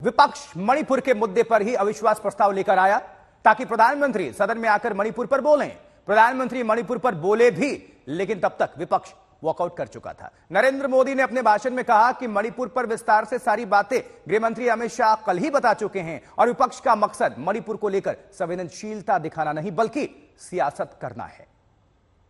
विपक्ष मणिपुर के मुद्दे पर ही अविश्वास प्रस्ताव लेकर आया ताकि प्रधानमंत्री सदन में आकर मणिपुर पर बोलें। प्रधानमंत्री मणिपुर पर बोले भी, लेकिन तब तक विपक्ष वॉकआउट कर चुका था। नरेंद्र मोदी ने अपने भाषण में कहा कि मणिपुर पर विस्तार से सारी बातें गृहमंत्री अमित शाह कल ही बता चुके हैं और विपक्ष का मकसद मणिपुर को लेकर संवेदनशीलता दिखाना नहीं बल्कि सियासत करना है।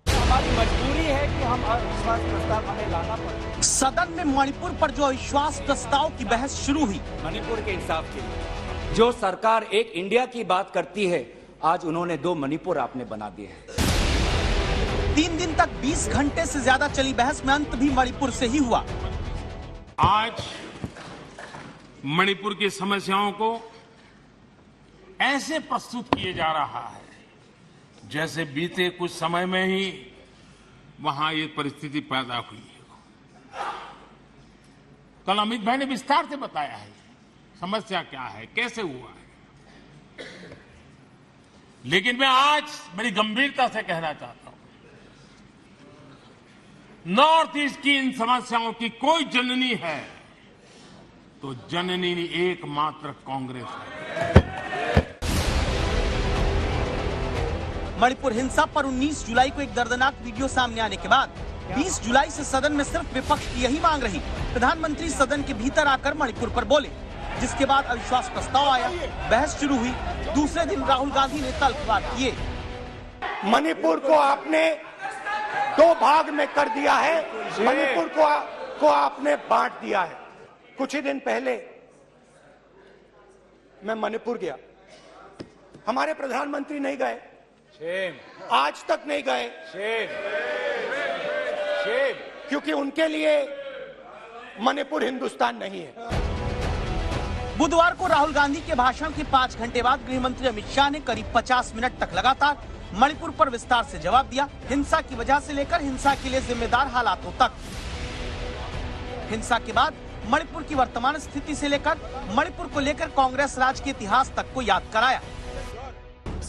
हमारी मजबूरी है कि हम अविश्वास प्रस्ताव हमें लाना पड़े। सदन में मणिपुर पर जो अविश्वास प्रस्ताव की बहस शुरू हुई, मणिपुर के इंसाफ के लिए जो सरकार एक इंडिया की बात करती है, आज उन्होंने दो मणिपुर आपने बना दिए हैं। 3 दिन तक 20 घंटे से ज्यादा चली बहस में अंत भी मणिपुर से ही हुआ। आज मणिपुर की समस्याओं को ऐसे प्रस्तुत किए जा रहा है जैसे बीते कुछ समय में ही वहां ये परिस्थिति पैदा हुई है। कल अमित भाई ने विस्तार से बताया है समस्या क्या है, कैसे हुआ है, लेकिन मैं आज बड़ी गंभीरता से कहना चाहता हूं, नॉर्थ ईस्ट की इन समस्याओं की कोई जननी है तो जननी एकमात्र कांग्रेस है। मणिपुर हिंसा पर 19 जुलाई को एक दर्दनाक वीडियो सामने आने के बाद 20 जुलाई से सदन में सिर्फ विपक्ष की यही मांग रही, प्रधानमंत्री सदन के भीतर आकर मणिपुर पर बोले, जिसके बाद अविश्वास प्रस्ताव आया, बहस शुरू हुई। दूसरे दिन राहुल गांधी ने तल्खवार किए। मणिपुर को आपने 2 भाग में कर दिया है, मणिपुर को आपने बांट दिया है। कुछ ही दिन पहले मैं मणिपुर गया, हमारे प्रधानमंत्री नहीं गए, आज तक नहीं गए, क्योंकि उनके लिए मणिपुर हिंदुस्तान नहीं है। बुधवार को राहुल गांधी के भाषण के 5 घंटे बाद गृहमंत्री अमित शाह ने करीब 50 मिनट तक लगातार मणिपुर पर विस्तार से जवाब दिया। हिंसा की वजह से लेकर हिंसा के लिए जिम्मेदार हालातों तक, हिंसा के बाद मणिपुर की वर्तमान स्थिति से लेकर मणिपुर को लेकर कांग्रेस राज के इतिहास तक को याद कराया।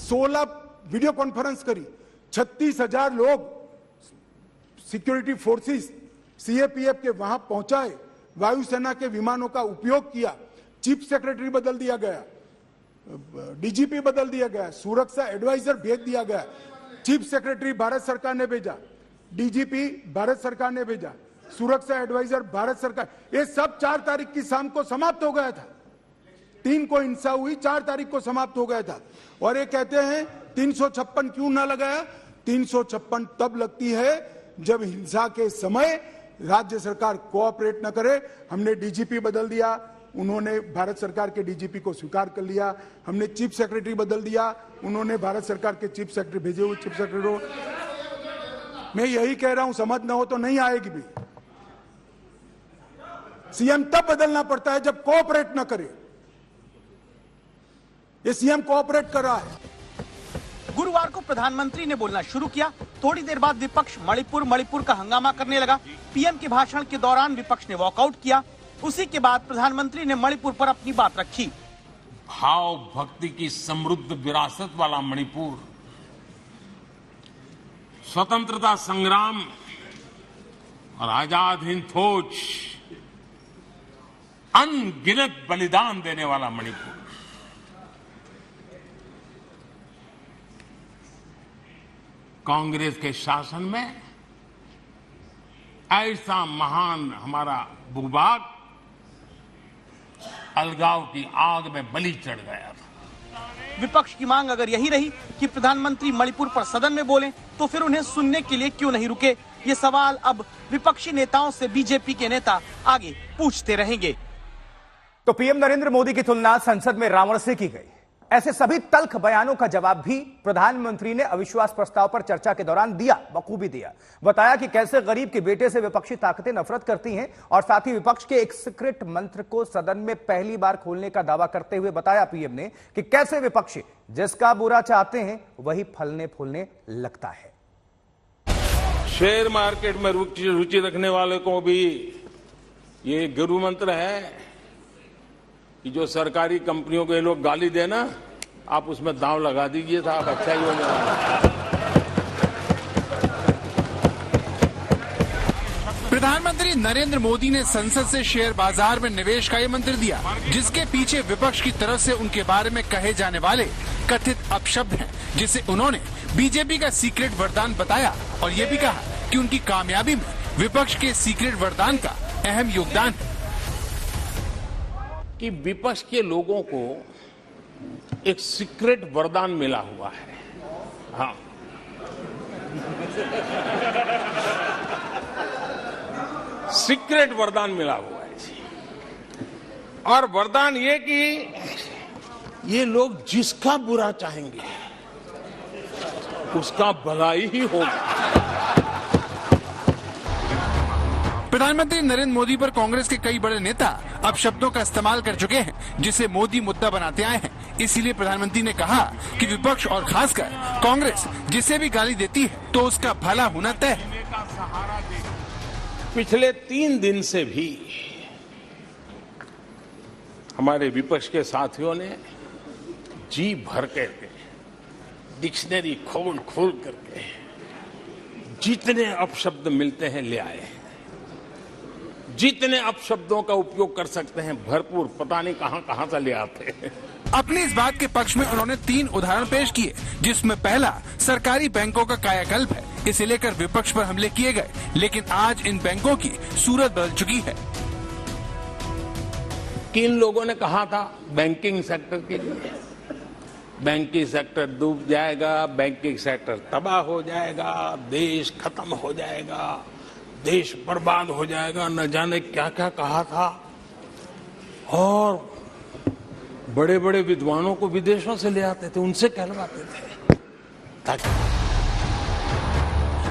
16 वीडियो कॉन्फ्रेंस करी, 36,000 लोग सिक्योरिटी फोर्सेस सीएपीएफ के वहां पहुंचाए, वायुसेना के विमानों का उपयोग किया, चीफ सेक्रेटरी बदल दिया गया, डीजीपी बदल दिया गया, सुरक्षा एडवाइजर भेज दिया गया, चीफ सेक्रेटरी भारत सरकार ने भेजा, डीजीपी भारत सरकार ने भेजा, सुरक्षा एडवाइजर भारत सरकार। ये सब 4 तारीख की शाम को समाप्त हो गया था। 3 को हिंसा हुई, 4 तारीख को समाप्त हो गया था। और ये कहते हैं 356 क्यों ना लगाया? 356 तब लगती है जब हिंसा के समय राज्य सरकार कोऑपरेट न करे। हमने डीजीपी बदल दिया, उन्होंने भारत सरकार के डीजीपी को स्वीकार कर लिया। हमने चीफ सेक्रेटरी बदल दिया, उन्होंने भारत सरकार के चीफ सेक्रेटरी भेजे हुए चीफ सेक्रेटरी को। मैं यही कह रहा हूं, समझ न हो तो नहीं आएगी भी। सीएम तब बदलना पड़ता है जब कोऑपरेट न करे। ये सीएम कोऑपरेट कर रहा है। गुरुवार को प्रधानमंत्री ने बोलना शुरू किया। थोड़ी देर बाद विपक्ष मणिपुर का हंगामा करने लगा। पीएम के भाषण के दौरान विपक्ष ने वॉकआउट किया। उसी के बाद प्रधानमंत्री ने मणिपुर पर अपनी बात रखी। भाव भक्ति की समृद्ध विरासत वाला मणिपुर, स्वतंत्रता संग्राम और आजाद हिंद फौज, अनगिनत बलिदान देने वाला मणिपुर, कांग्रेस के शासन में ऐसा महान हमारा भूभाग अलगाव की आग में बलि चढ़ गया था। विपक्ष की मांग अगर यही रही कि प्रधानमंत्री मणिपुर पर सदन में बोलें, तो फिर उन्हें सुनने के लिए क्यों नहीं रुके? ये सवाल अब विपक्षी नेताओं से बीजेपी के नेता आगे पूछते रहेंगे। तो पीएम नरेंद्र मोदी की तुलना संसद में रावण से की गई। ऐसे सभी तल्ख बयानों का जवाब भी प्रधानमंत्री ने अविश्वास प्रस्ताव पर चर्चा के दौरान दिया, बखूबी दिया। बताया कि कैसे गरीब के बेटे से विपक्षी ताकतें नफरत करती हैं और साथ ही विपक्ष के एक सीक्रेट मंत्र को सदन में पहली बार खोलने का दावा करते हुए बताया पीएम ने कि कैसे विपक्षी जिसका बुरा चाहते हैं वही फलने फूलने लगता है। शेयर मार्केट में रुचि रखने वाले को भी ये गुरु मंत्र है कि जो सरकारी कंपनियों को ये लोग गाली देना, आप उसमें दांव लगा दीजिए था, आप अच्छा ही होने वाला। प्रधानमंत्री प्रधानमंत्री नरेंद्र मोदी ने संसद से शेयर बाजार में निवेश का ये मंत्र दिया, जिसके पीछे विपक्ष की तरफ से उनके बारे में कहे जाने वाले कथित अपशब्द हैं, जिसे उन्होंने बीजेपी का सीक्रेट वरदान बताया और ये भी कहा कि उनकी कामयाबी में विपक्ष के सीक्रेट वरदान का अहम योगदान है। कि विपक्ष के लोगों को एक सीक्रेट वरदान मिला हुआ है। हाँ, सीक्रेट वरदान मिला हुआ है जी। और वरदान ये कि ये लोग जिसका बुरा चाहेंगे उसका भलाई ही होगा। प्रधानमंत्री नरेंद्र मोदी पर कांग्रेस के कई बड़े नेता अपशब्दों का इस्तेमाल कर चुके हैं, जिसे मोदी मुद्दा बनाते आए हैं। इसीलिए प्रधानमंत्री ने कहा कि विपक्ष और खासकर कांग्रेस जिसे भी गाली देती है तो उसका भला होना तय है। पिछले 3 दिन से भी हमारे विपक्ष के साथियों ने जी भर करके डिक्शनरी खोल खोल करके जितने अपशब्द मिलते हैं ले आए हैं। जितने अपशब्दों का उपयोग कर सकते हैं भरपूर, पता नहीं कहां कहां से ले आते हैं। अपनी इस बात के पक्ष में उन्होंने 3 उदाहरण पेश किए, जिसमें पहला सरकारी बैंकों का कायाकल्प है। इसे लेकर विपक्ष पर हमले किए गए, लेकिन आज इन बैंकों की सूरत बदल चुकी है। किन लोगों ने कहा था बैंकिंग सेक्टर के लिए, बैंकिंग सेक्टर डूब जाएगा, बैंकिंग सेक्टर तबाह हो जाएगा, देश खत्म हो जाएगा, देश बर्बाद हो जाएगा, न जाने क्या क्या कहा था। और बड़े बड़े विद्वानों को विदेशों से ले आते थे, उनसे कहलवाते थे ताकि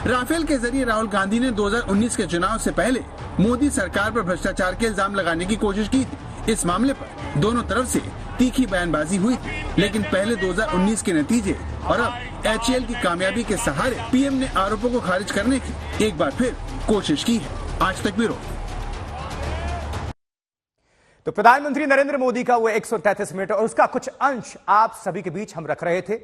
राफेल के जरिए राहुल गांधी ने 2019 के चुनाव से पहले मोदी सरकार पर भ्रष्टाचार के इल्जाम लगाने की कोशिश की थी। इस मामले पर दोनों तरफ से तीखी बयानबाजी हुई थी, लेकिन पहले 2019 के नतीजे और अब HAL की कामयाबी के सहारे पीएम ने आरोपों को खारिज करने की एक बार फिर कोशिश की है। आज तक ब्यूरो। तो प्रधानमंत्री नरेंद्र मोदी का वो 133 मिनट और उसका कुछ अंश आप सभी के बीच हम रख रहे थे।